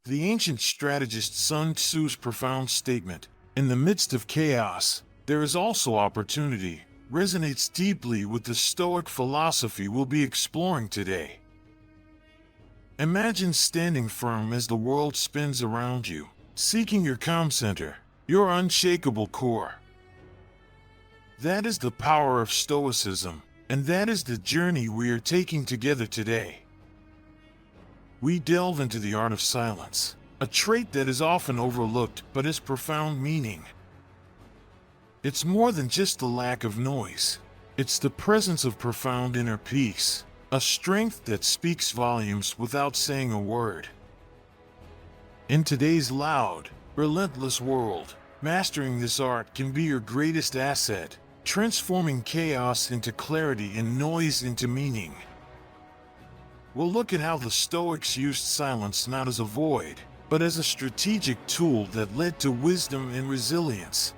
The ancient strategist Sun Tzu's profound statement, "In the midst of chaos, there is also opportunity," resonates deeply with the Stoic philosophy we'll be exploring today. Imagine standing firm as the world spins around you, seeking your calm center, your unshakable core. That is the power of Stoicism, and that is the journey we are taking together today. We delve into the art of silence, a trait that is often overlooked but has profound meaning. It's more than just the lack of noise. It's the presence of profound inner peace, a strength that speaks volumes without saying a word. In today's loud, relentless world, mastering this art can be your greatest asset, transforming chaos into clarity and noise into meaning. We'll look at how the Stoics used silence not as a void, but as a strategic tool that led to wisdom and resilience.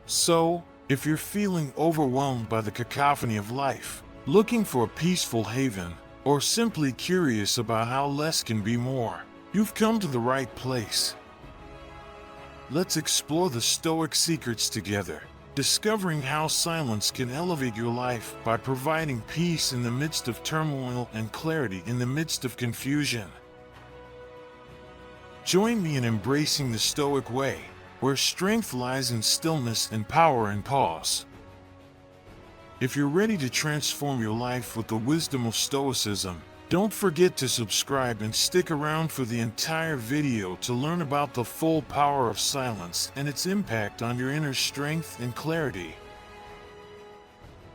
So, if you're feeling overwhelmed by the cacophony of life, looking for a peaceful haven, or simply curious about how less can be more, you've come to the right place. Let's explore the Stoic secrets together, discovering how silence can elevate your life by providing peace in the midst of turmoil and clarity in the midst of confusion. Join me in embracing the Stoic way, where strength lies in stillness and power in pause. If you're ready to transform your life with the wisdom of Stoicism, don't forget to subscribe and stick around for the entire video to learn about the full power of silence and its impact on your inner strength and clarity.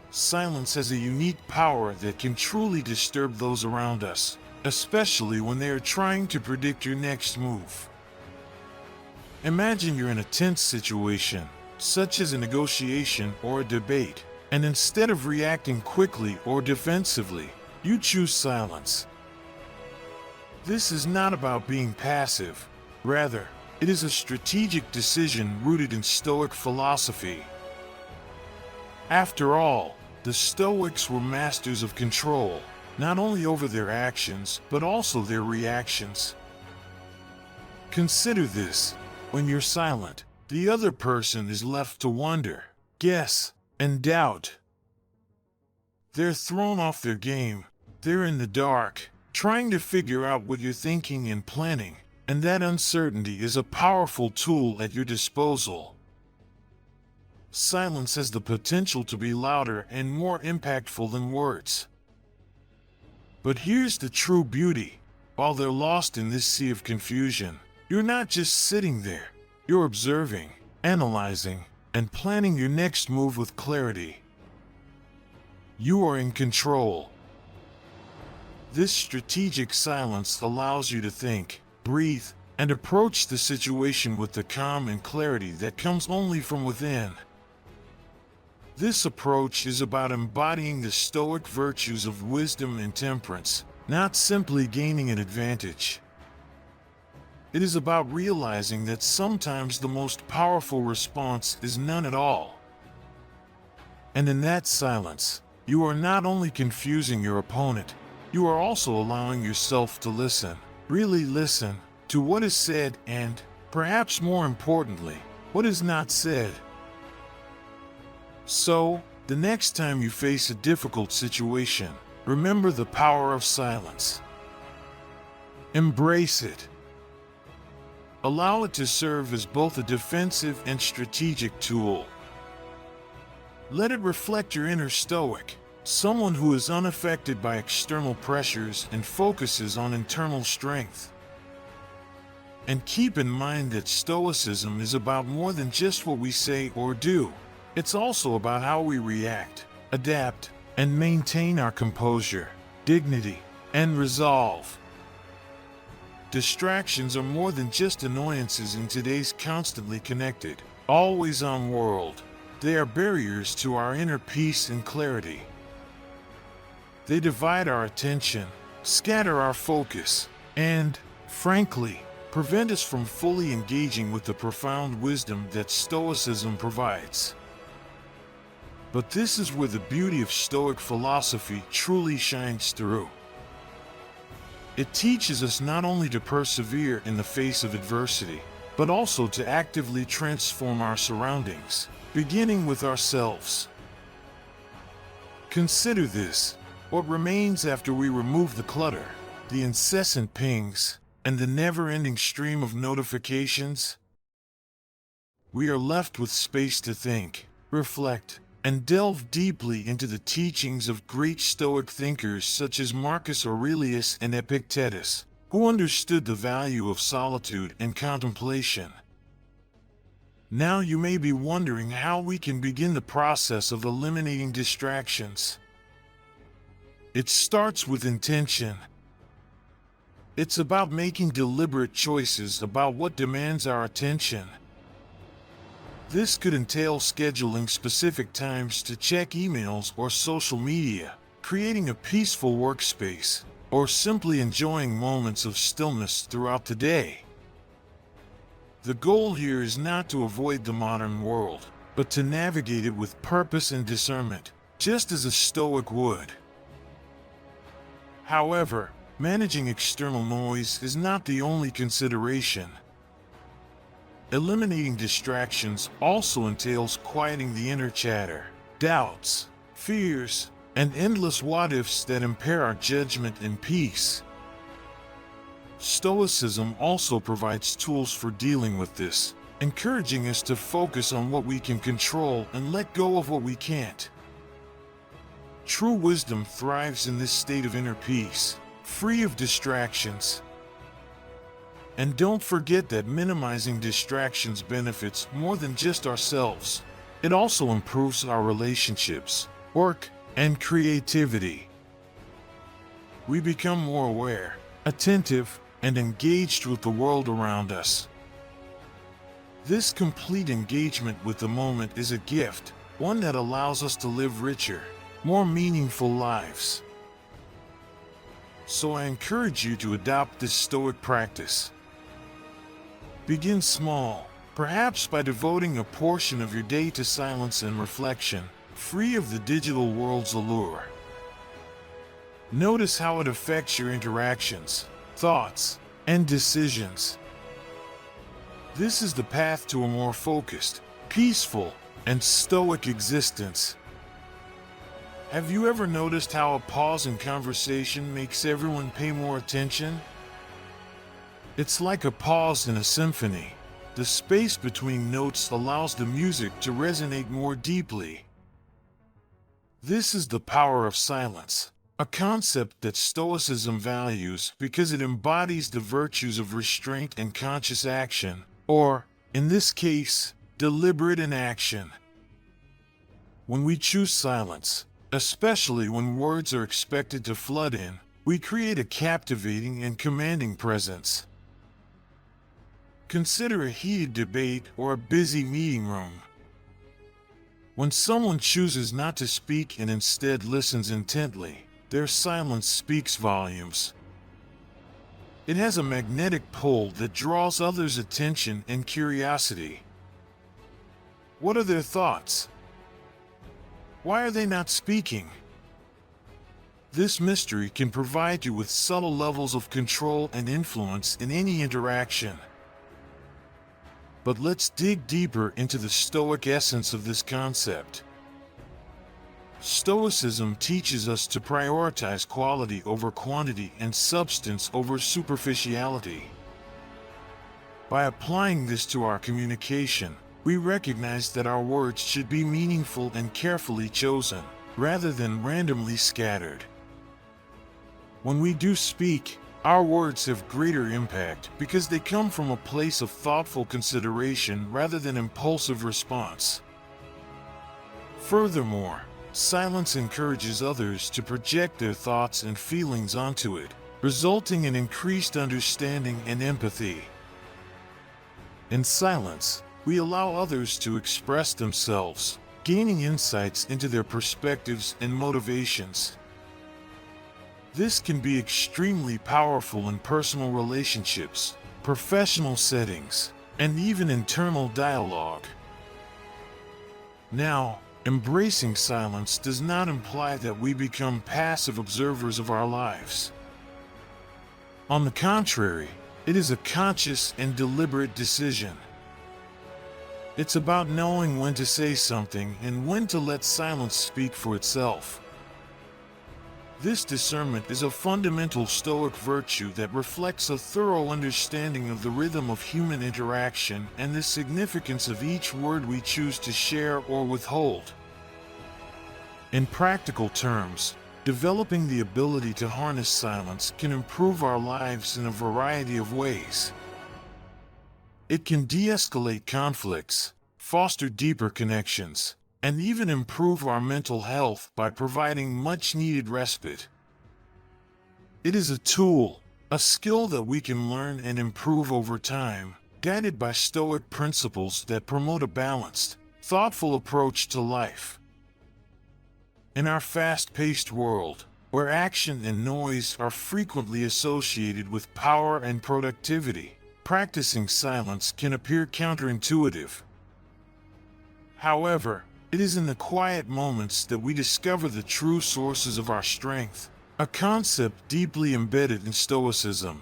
Silence has a unique power that can truly disturb those around us, especially when they are trying to predict your next move. Imagine you're in a tense situation, such as a negotiation or a debate, and instead of reacting quickly or defensively, you choose silence. This is not about being passive. Rather, it is a strategic decision rooted in Stoic philosophy. After all, the Stoics were masters of control, not only over their actions, but also their reactions. Consider this: when you're silent, the other person is left to wonder, guess, and doubt. They're thrown off their game. They're in the dark, trying to figure out what you're thinking and planning, and that uncertainty is a powerful tool at your disposal. Silence has the potential to be louder and more impactful than words. But here's the true beauty. While they're lost in this sea of confusion, you're not just sitting there. You're observing, analyzing, and planning your next move with clarity. You are in control. This strategic silence allows you to think, breathe, and approach the situation with the calm and clarity that comes only from within. This approach is about embodying the Stoic virtues of wisdom and temperance, not simply gaining an advantage. It is about realizing that sometimes the most powerful response is none at all. And in that silence, you are not only confusing your opponent, you are also allowing yourself to listen, really listen, to what is said and, perhaps more importantly, what is not said. So, the next time you face a difficult situation, remember the power of silence. Embrace it. Allow it to serve as both a defensive and strategic tool. Let it reflect your inner Stoic, someone who is unaffected by external pressures and focuses on internal strength. And keep in mind that Stoicism is about more than just what we say or do. It's also about how we react, adapt, and maintain our composure, dignity, and resolve. Distractions are more than just annoyances in today's constantly connected, always-on world. They are barriers to our inner peace and clarity. They divide our attention, scatter our focus, and, frankly, prevent us from fully engaging with the profound wisdom that Stoicism provides. But this is where the beauty of Stoic philosophy truly shines through. It teaches us not only to persevere in the face of adversity, but also to actively transform our surroundings, beginning with ourselves. Consider this: what remains after we remove the clutter, the incessant pings, and the never-ending stream of notifications? We are left with space to think, reflect, and delve deeply into the teachings of great Stoic thinkers such as Marcus Aurelius and Epictetus, who understood the value of solitude and contemplation. Now you may be wondering how we can begin the process of eliminating distractions. It starts with intention. It's about making deliberate choices about what demands our attention. This could entail scheduling specific times to check emails or social media, creating a peaceful workspace, or simply enjoying moments of stillness throughout the day. The goal here is not to avoid the modern world, but to navigate it with purpose and discernment, just as a Stoic would. However, managing external noise is not the only consideration. Eliminating distractions also entails quieting the inner chatter, doubts, fears, and endless what-ifs that impair our judgment and peace. Stoicism also provides tools for dealing with this, encouraging us to focus on what we can control and let go of what we can't. True wisdom thrives in this state of inner peace, free of distractions. And don't forget that minimizing distractions benefits more than just ourselves. It also improves our relationships, work, and creativity. We become more aware, attentive, and engaged with the world around us. This complete engagement with the moment is a gift, one that allows us to live richer, more meaningful lives. So I encourage you to adopt this Stoic practice. Begin small, perhaps by devoting a portion of your day to silence and reflection, free of the digital world's allure. Notice how it affects your interactions, thoughts, and decisions. This is the path to a more focused, peaceful, and Stoic existence. Have you ever noticed how a pause in conversation makes everyone pay more attention? It's like a pause in a symphony. The space between notes allows the music to resonate more deeply. This is the power of silence, a concept that Stoicism values because it embodies the virtues of restraint and conscious action, or, in this case, deliberate inaction. When we choose silence, especially when words are expected to flood in, we create a captivating and commanding presence. Consider a heated debate or a busy meeting room. When someone chooses not to speak and instead listens intently, their silence speaks volumes. It has a magnetic pull that draws others' attention and curiosity. What are their thoughts? Why are they not speaking? This mystery can provide you with subtle levels of control and influence in any interaction. But let's dig deeper into the Stoic essence of this concept. Stoicism teaches us to prioritize quality over quantity and substance over superficiality. By applying this to our communication, we recognize that our words should be meaningful and carefully chosen, rather than randomly scattered. When we do speak, our words have greater impact because they come from a place of thoughtful consideration rather than impulsive response. Furthermore, silence encourages others to project their thoughts and feelings onto it, resulting in increased understanding and empathy. In silence, we allow others to express themselves, gaining insights into their perspectives and motivations. This can be extremely powerful in personal relationships, professional settings, and even internal dialogue. Now, embracing silence does not imply that we become passive observers of our lives. On the contrary, it is a conscious and deliberate decision. It's about knowing when to say something and when to let silence speak for itself. This discernment is a fundamental Stoic virtue that reflects a thorough understanding of the rhythm of human interaction and the significance of each word we choose to share or withhold. In practical terms, developing the ability to harness silence can improve our lives in a variety of ways. It can de-escalate conflicts, foster deeper connections, and even improve our mental health by providing much-needed respite. It is a tool, a skill that we can learn and improve over time, guided by Stoic principles that promote a balanced, thoughtful approach to life. In our fast-paced world, where action and noise are frequently associated with power and productivity, practicing silence can appear counterintuitive. However, it is in the quiet moments that we discover the true sources of our strength, a concept deeply embedded in Stoicism.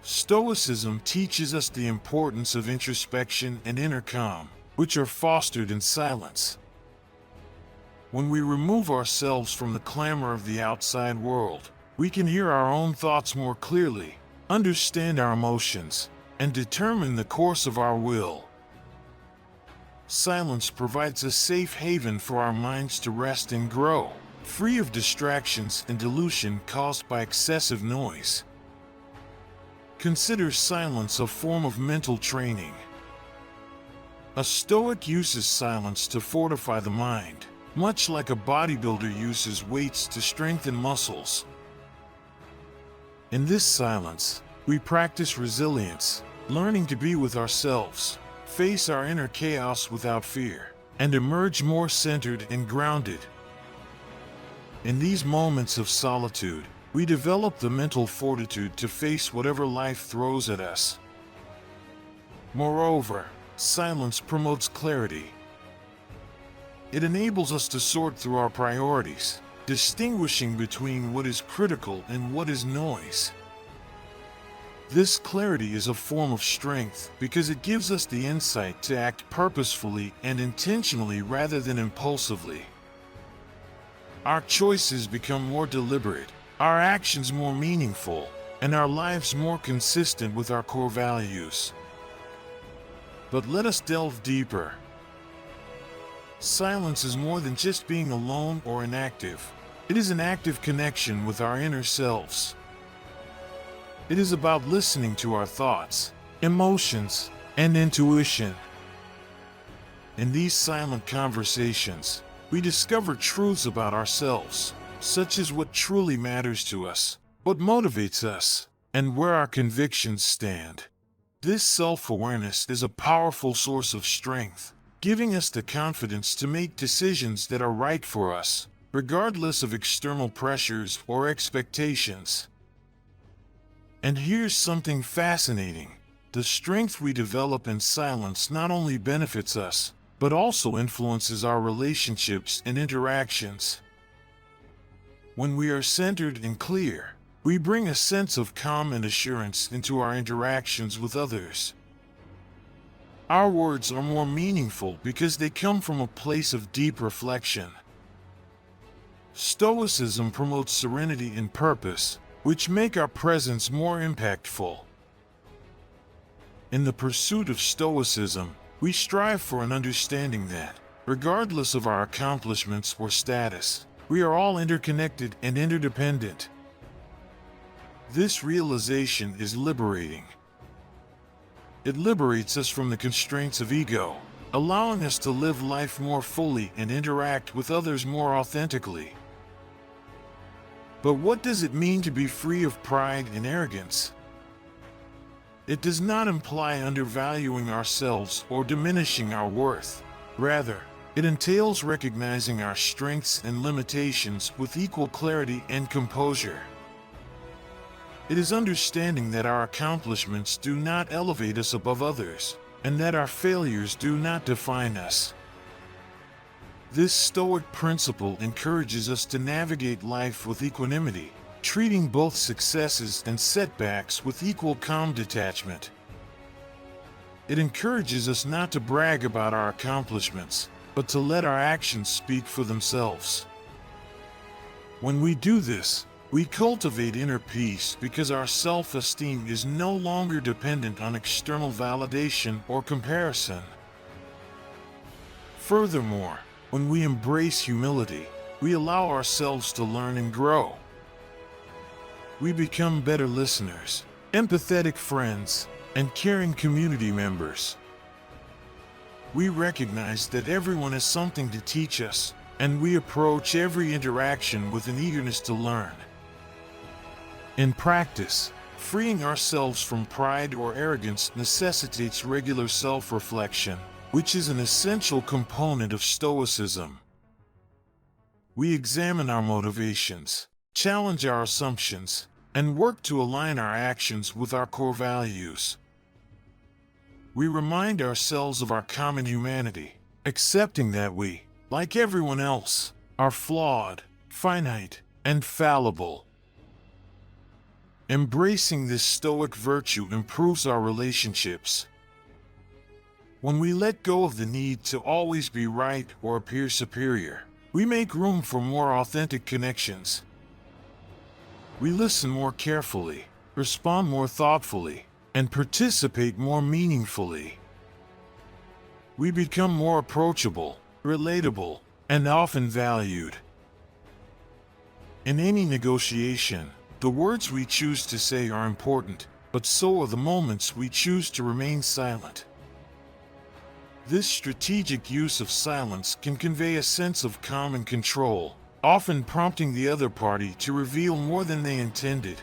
Stoicism teaches us the importance of introspection and inner calm, which are fostered in silence. When we remove ourselves from the clamor of the outside world, we can hear our own thoughts more clearly, understand our emotions, and determine the course of our will. Silence provides a safe haven for our minds to rest and grow, free of distractions and delusion caused by excessive noise. Consider silence a form of mental training. A Stoic uses silence to fortify the mind, much like a bodybuilder uses weights to strengthen muscles. In this silence, we practice resilience, learning to be with ourselves, face our inner chaos without fear, and emerge more centered and grounded. In these moments of solitude, we develop the mental fortitude to face whatever life throws at us. Moreover, silence promotes clarity. It enables us to sort through our priorities, distinguishing between what is critical and what is noise. This clarity is a form of strength because it gives us the insight to act purposefully and intentionally rather than impulsively. Our choices become more deliberate, our actions more meaningful, and our lives more consistent with our core values. But let us delve deeper. Silence is more than just being alone or inactive. It is an active connection with our inner selves. It is about listening to our thoughts, emotions, and intuition. In these silent conversations, we discover truths about ourselves, such as what truly matters to us, what motivates us, and where our convictions stand. This self-awareness is a powerful source of strength, giving us the confidence to make decisions that are right for us, regardless of external pressures or expectations. And here's something fascinating. The strength we develop in silence not only benefits us, but also influences our relationships and interactions. When we are centered and clear, we bring a sense of calm and assurance into our interactions with others. Our words are more meaningful because they come from a place of deep reflection. Stoicism promotes serenity and purpose, which make our presence more impactful. In the pursuit of Stoicism, we strive for an understanding that, regardless of our accomplishments or status, we are all interconnected and interdependent. This realization is liberating. It liberates us from the constraints of ego, allowing us to live life more fully and interact with others more authentically. But what does it mean to be free of pride and arrogance? It does not imply undervaluing ourselves or diminishing our worth. Rather, it entails recognizing our strengths and limitations with equal clarity and composure. It is understanding that our accomplishments do not elevate us above others, and that our failures do not define us. This Stoic principle encourages us to navigate life with equanimity, treating both successes and setbacks with equal calm detachment. It encourages us not to brag about our accomplishments, but to let our actions speak for themselves. When we do this, we cultivate inner peace because our self-esteem is no longer dependent on external validation or comparison. Furthermore, when we embrace humility, we allow ourselves to learn and grow. We become better listeners, empathetic friends, and caring community members. We recognize that everyone has something to teach us, and we approach every interaction with an eagerness to learn. In practice, freeing ourselves from pride or arrogance necessitates regular self-reflection, which is an essential component of Stoicism. We examine our motivations, challenge our assumptions, and work to align our actions with our core values. We remind ourselves of our common humanity, accepting that we, like everyone else, are flawed, finite, and fallible. Embracing this Stoic virtue improves our relationships. When we let go of the need to always be right or appear superior, we make room for more authentic connections. We listen more carefully, respond more thoughtfully, and participate more meaningfully. We become more approachable, relatable, and often valued. In any negotiation, the words we choose to say are important, but so are the moments we choose to remain silent. This strategic use of silence can convey a sense of calm and control, often prompting the other party to reveal more than they intended.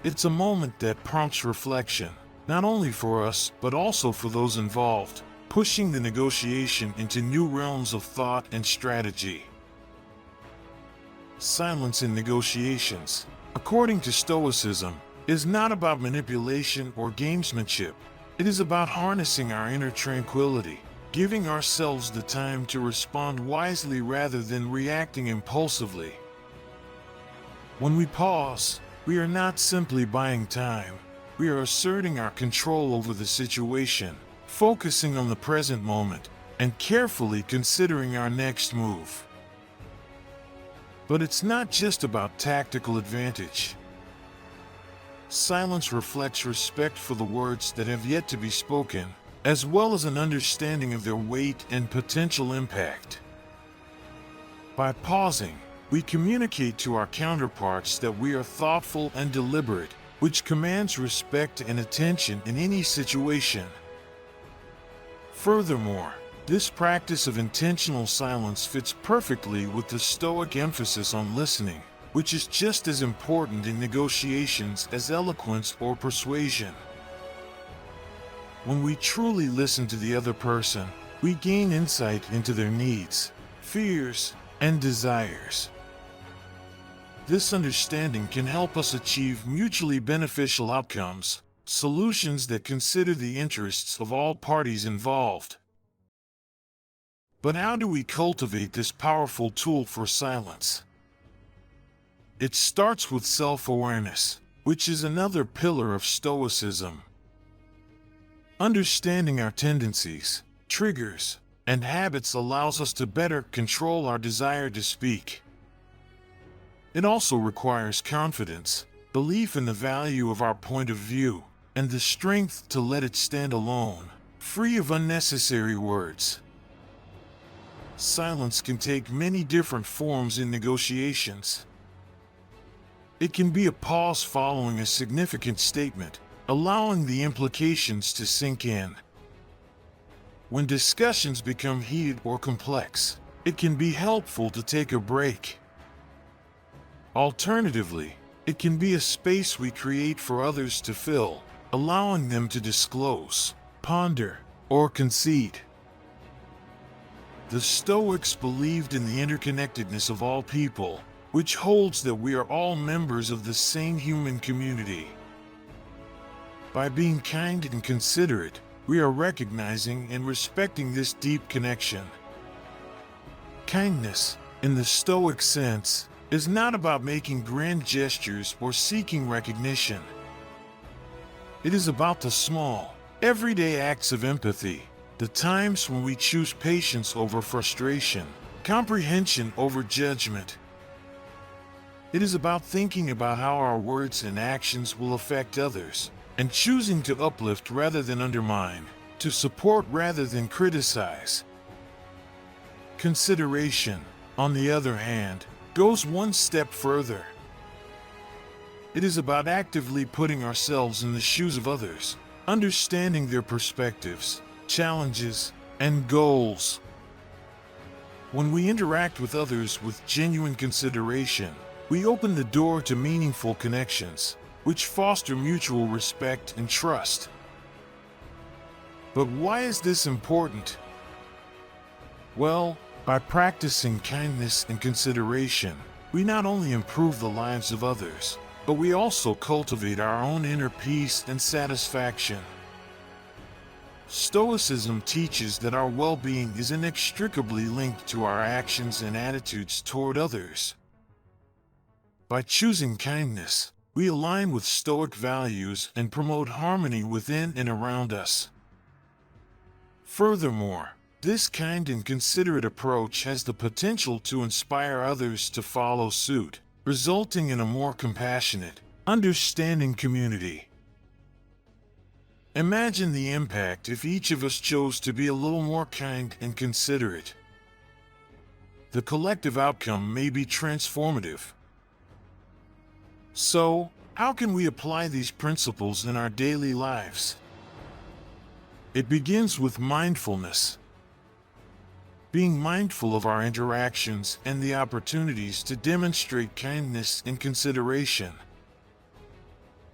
It's a moment that prompts reflection, not only for us, but also for those involved, pushing the negotiation into new realms of thought and strategy. Silence in negotiations, according to Stoicism, is not about manipulation or gamesmanship. It is about harnessing our inner tranquility, giving ourselves the time to respond wisely rather than reacting impulsively. When we pause, we are not simply buying time, we are asserting our control over the situation, focusing on the present moment, and carefully considering our next move. But it's not just about tactical advantage. Silence reflects respect for the words that have yet to be spoken, as well as an understanding of their weight and potential impact. By pausing, we communicate to our counterparts that we are thoughtful and deliberate, which commands respect and attention in any situation. Furthermore, this practice of intentional silence fits perfectly with the Stoic emphasis on listening, which is just as important in negotiations as eloquence or persuasion. When we truly listen to the other person, we gain insight into their needs, fears, and desires. This understanding can help us achieve mutually beneficial outcomes, solutions that consider the interests of all parties involved. But how do we cultivate this powerful tool for silence? It starts with self-awareness, which is another pillar of Stoicism. Understanding our tendencies, triggers, and habits allows us to better control our desire to speak. It also requires confidence, belief in the value of our point of view, and the strength to let it stand alone, free of unnecessary words. Silence can take many different forms in negotiations. It can be a pause following a significant statement, allowing the implications to sink in. When discussions become heated or complex, it can be helpful to take a break. Alternatively, it can be a space we create for others to fill, allowing them to disclose, ponder, or concede. The Stoics believed in the interconnectedness of all people, which holds that we are all members of the same human community. By being kind and considerate, we are recognizing and respecting this deep connection. Kindness, in the Stoic sense, is not about making grand gestures or seeking recognition. It is about the small, everyday acts of empathy, the times when we choose patience over frustration, comprehension over judgment. It is about thinking about how our words and actions will affect others, and choosing to uplift rather than undermine, to support rather than criticize. Consideration, on the other hand, goes one step further. It is about actively putting ourselves in the shoes of others, understanding their perspectives, challenges, and goals. When we interact with others with genuine consideration, we open the door to meaningful connections, which foster mutual respect and trust. But why is this important? Well, by practicing kindness and consideration, we not only improve the lives of others, but we also cultivate our own inner peace and satisfaction. Stoicism teaches that our well-being is inextricably linked to our actions and attitudes toward others. By choosing kindness, we align with Stoic values and promote harmony within and around us. Furthermore, this kind and considerate approach has the potential to inspire others to follow suit, resulting in a more compassionate, understanding community. Imagine the impact if each of us chose to be a little more kind and considerate. The collective outcome may be transformative. So, how can we apply these principles in our daily lives? It begins with mindfulness. Being mindful of our interactions and the opportunities to demonstrate kindness and consideration.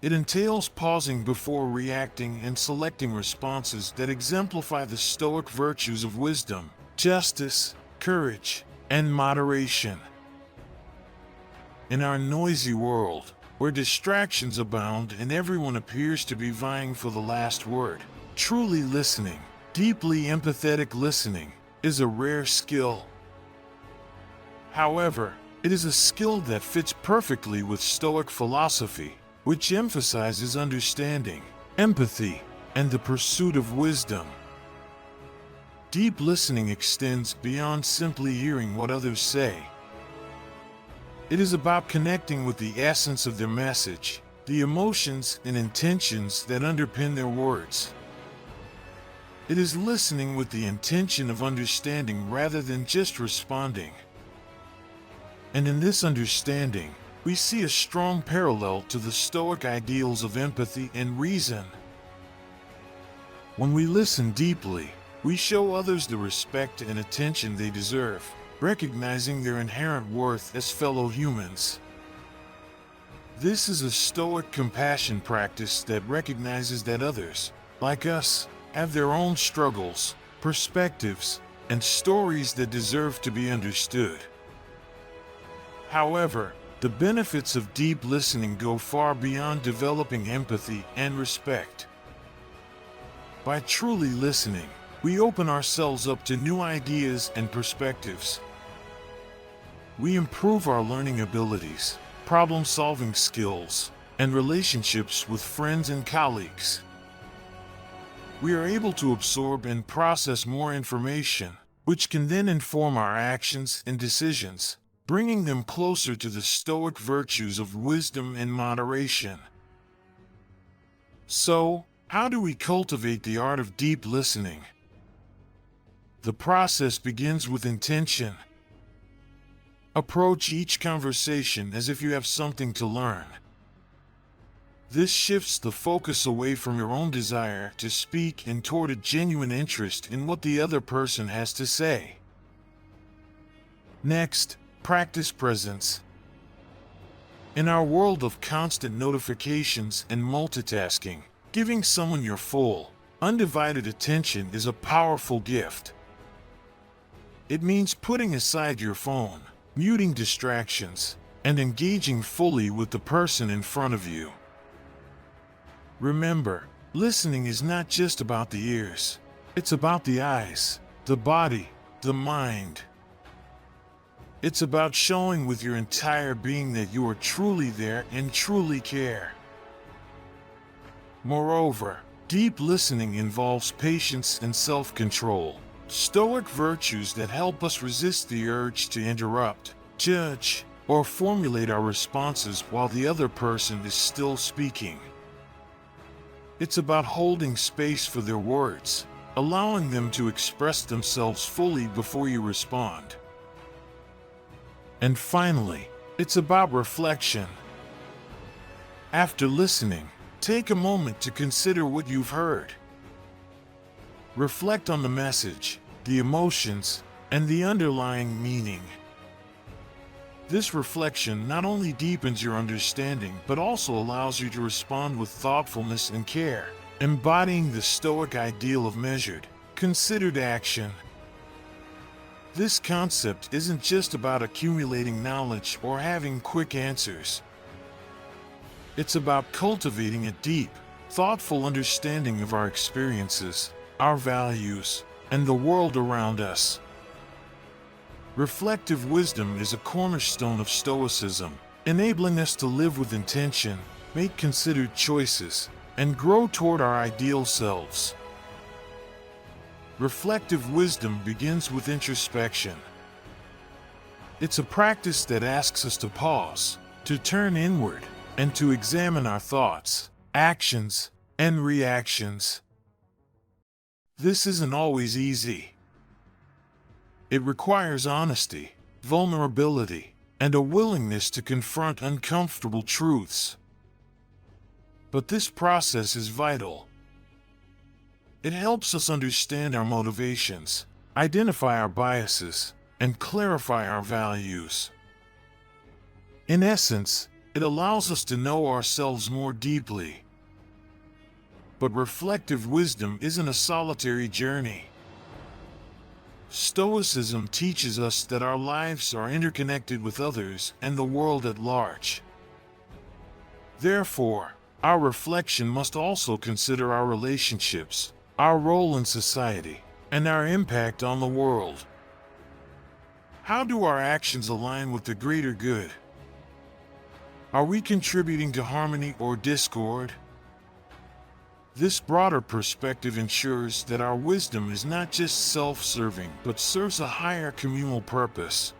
It entails pausing before reacting and selecting responses that exemplify the Stoic virtues of wisdom, justice, courage, and moderation. In our noisy world, where distractions abound and everyone appears to be vying for the last word, truly listening, deeply empathetic listening, is a rare skill. However, it is a skill that fits perfectly with Stoic philosophy, which emphasizes understanding, empathy, and the pursuit of wisdom. Deep listening extends beyond simply hearing what others say. It is about connecting with the essence of their message, the emotions and intentions that underpin their words. It is listening with the intention of understanding rather than just responding. And in this understanding, we see a strong parallel to the Stoic ideals of empathy and reason. When we listen deeply, we show others the respect and attention they deserve, recognizing their inherent worth as fellow humans. This is a Stoic compassion practice that recognizes that others, like us, have their own struggles, perspectives, and stories that deserve to be understood. However, the benefits of deep listening go far beyond developing empathy and respect. By truly listening, we open ourselves up to new ideas and perspectives. We improve our learning abilities, problem-solving skills, and relationships with friends and colleagues. We are able to absorb and process more information, which can then inform our actions and decisions, bringing them closer to the Stoic virtues of wisdom and moderation. So, how do we cultivate the art of deep listening? The process begins with intention. Approach each conversation as if you have something to learn. This shifts the focus away from your own desire to speak and toward a genuine interest in what the other person has to say. Next, practice presence. In our world of constant notifications and multitasking, giving someone your full, undivided attention is a powerful gift. It means putting aside your phone, muting distractions, and engaging fully with the person in front of you. Remember, listening is not just about the ears. It's about the eyes, the body, the mind. It's about showing with your entire being that you are truly there and truly care. Moreover, deep listening involves patience and self-control, Stoic virtues that help us resist the urge to interrupt, judge, or formulate our responses while the other person is still speaking. It's about holding space for their words, allowing them to express themselves fully before you respond. And finally, it's about reflection. After listening, take a moment to consider what you've heard. Reflect on the message, the emotions, and the underlying meaning. This reflection not only deepens your understanding but also allows you to respond with thoughtfulness and care, embodying the Stoic ideal of measured, considered action. This concept isn't just about accumulating knowledge or having quick answers. It's about cultivating a deep, thoughtful understanding of our experiences, our values, and the world around us. Reflective wisdom is a cornerstone of Stoicism, enabling us to live with intention, make considered choices, and grow toward our ideal selves. Reflective wisdom begins with introspection. It's a practice that asks us to pause, to turn inward, and to examine our thoughts, actions, and reactions. This isn't always easy. It requires honesty, vulnerability, and a willingness to confront uncomfortable truths. But this process is vital. It helps us understand our motivations, identify our biases, and clarify our values. In essence, it allows us to know ourselves more deeply. But reflective wisdom isn't a solitary journey. Stoicism teaches us that our lives are interconnected with others and the world at large. Therefore, our reflection must also consider our relationships, our role in society, and our impact on the world. How do our actions align with the greater good? Are we contributing to harmony or discord? This broader perspective ensures that our wisdom is not just self-serving but serves a higher communal purpose.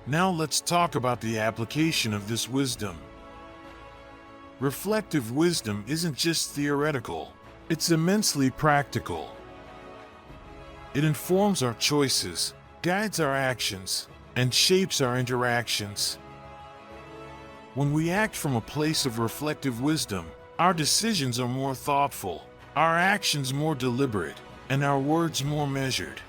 Now let's talk about the application of this wisdom. Reflective wisdom isn't just theoretical, it's immensely practical. It informs our choices, guides our actions, and shapes our interactions. When we act from a place of reflective wisdom, our decisions are more thoughtful, our actions more deliberate, and our words more measured.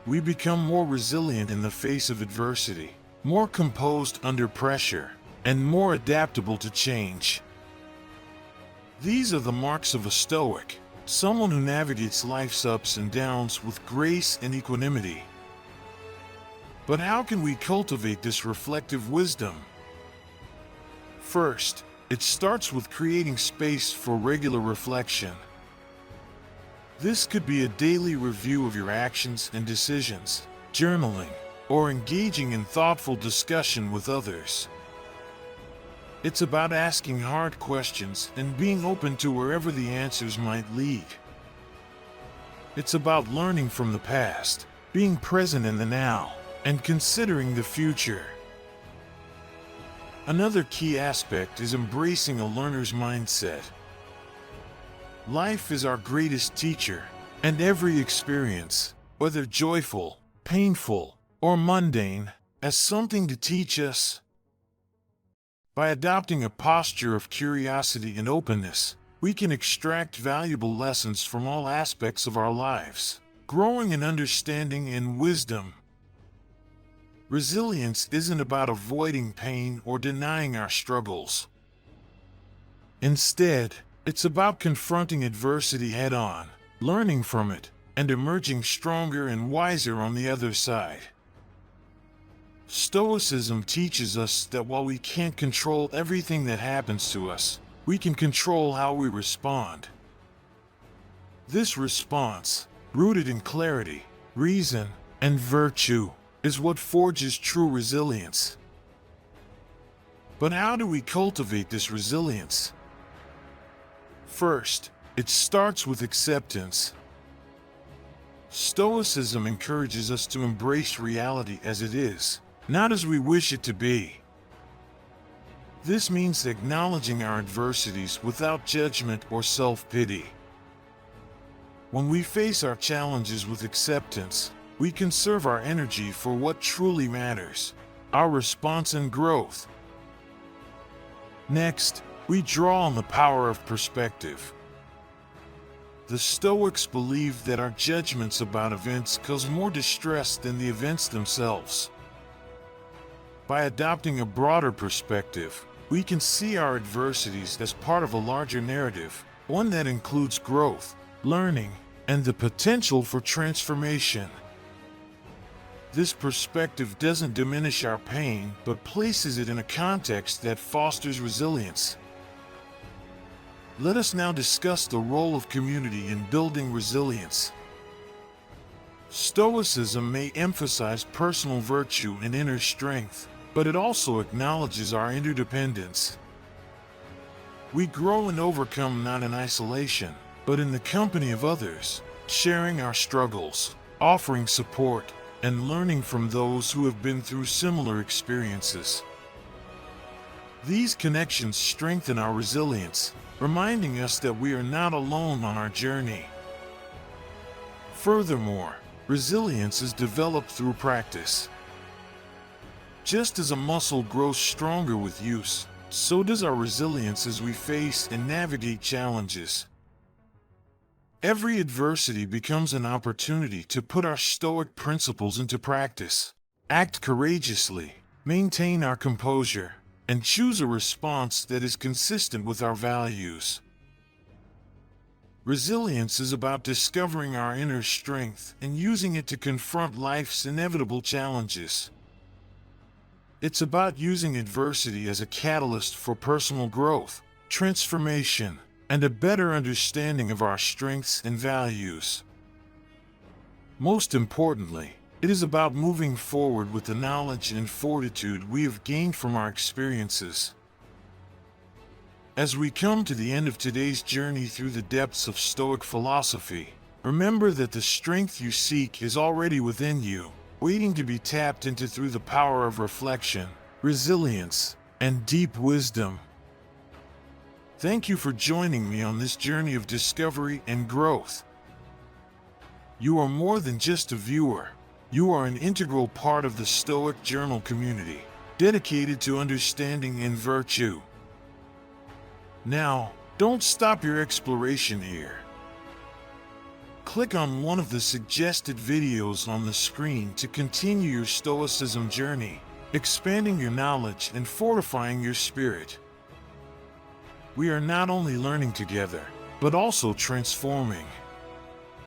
We become more resilient in the face of adversity, more composed under pressure, and more adaptable to change. These are the marks of a Stoic, someone who navigates life's ups and downs with grace and equanimity. But how can we cultivate this reflective wisdom? First, it starts with creating space for regular reflection. This could be a daily review of your actions and decisions, journaling, or engaging in thoughtful discussion with others. It's about asking hard questions and being open to wherever the answers might lead. It's about learning from the past, being present in the now, and considering the future. Another key aspect is embracing a learner's mindset. Life is our greatest teacher, and every experience, whether joyful, painful, or mundane, has something to teach us. By adopting a posture of curiosity and openness, we can extract valuable lessons from all aspects of our lives, growing in understanding and wisdom. Resilience isn't about avoiding pain or denying our struggles. Instead, it's about confronting adversity head-on, learning from it, and emerging stronger and wiser on the other side. Stoicism teaches us that while we can't control everything that happens to us, we can control how we respond. This response, rooted in clarity, reason, and virtue is what forges true resilience. But how do we cultivate this resilience? First, it starts with acceptance. Stoicism encourages us to embrace reality as it is, not as we wish it to be. This means acknowledging our adversities without judgment or self-pity. When we face our challenges with acceptance, we conserve our energy for what truly matters, our response and growth. Next, we draw on the power of perspective. The Stoics believe that our judgments about events cause more distress than the events themselves. By adopting a broader perspective, we can see our adversities as part of a larger narrative, one that includes growth, learning, and the potential for transformation. This perspective doesn't diminish our pain, but places it in a context that fosters resilience. Let us now discuss the role of community in building resilience. Stoicism may emphasize personal virtue and inner strength, but it also acknowledges our interdependence. We grow and overcome not in isolation, but in the company of others, sharing our struggles, offering support, and learning from those who have been through similar experiences. These connections strengthen our resilience, reminding us that we are not alone on our journey. Furthermore, resilience is developed through practice. Just as a muscle grows stronger with use, so does our resilience as we face and navigate challenges. Every adversity becomes an opportunity to put our Stoic principles into practice, act courageously, maintain our composure, and choose a response that is consistent with our values. Resilience is about discovering our inner strength and using it to confront life's inevitable challenges. It's about using adversity as a catalyst for personal growth, transformation, and a better understanding of our strengths and values. Most importantly, it is about moving forward with the knowledge and fortitude we have gained from our experiences. As we come to the end of today's journey through the depths of Stoic philosophy, remember that the strength you seek is already within you, waiting to be tapped into through the power of reflection, resilience, and deep wisdom. Thank you for joining me on this journey of discovery and growth. You are more than just a viewer. You are an integral part of the Stoic Journal community, dedicated to understanding and virtue. Now, don't stop your exploration here. Click on one of the suggested videos on the screen to continue your Stoicism journey, expanding your knowledge and fortifying your spirit. We are not only learning together, but also transforming.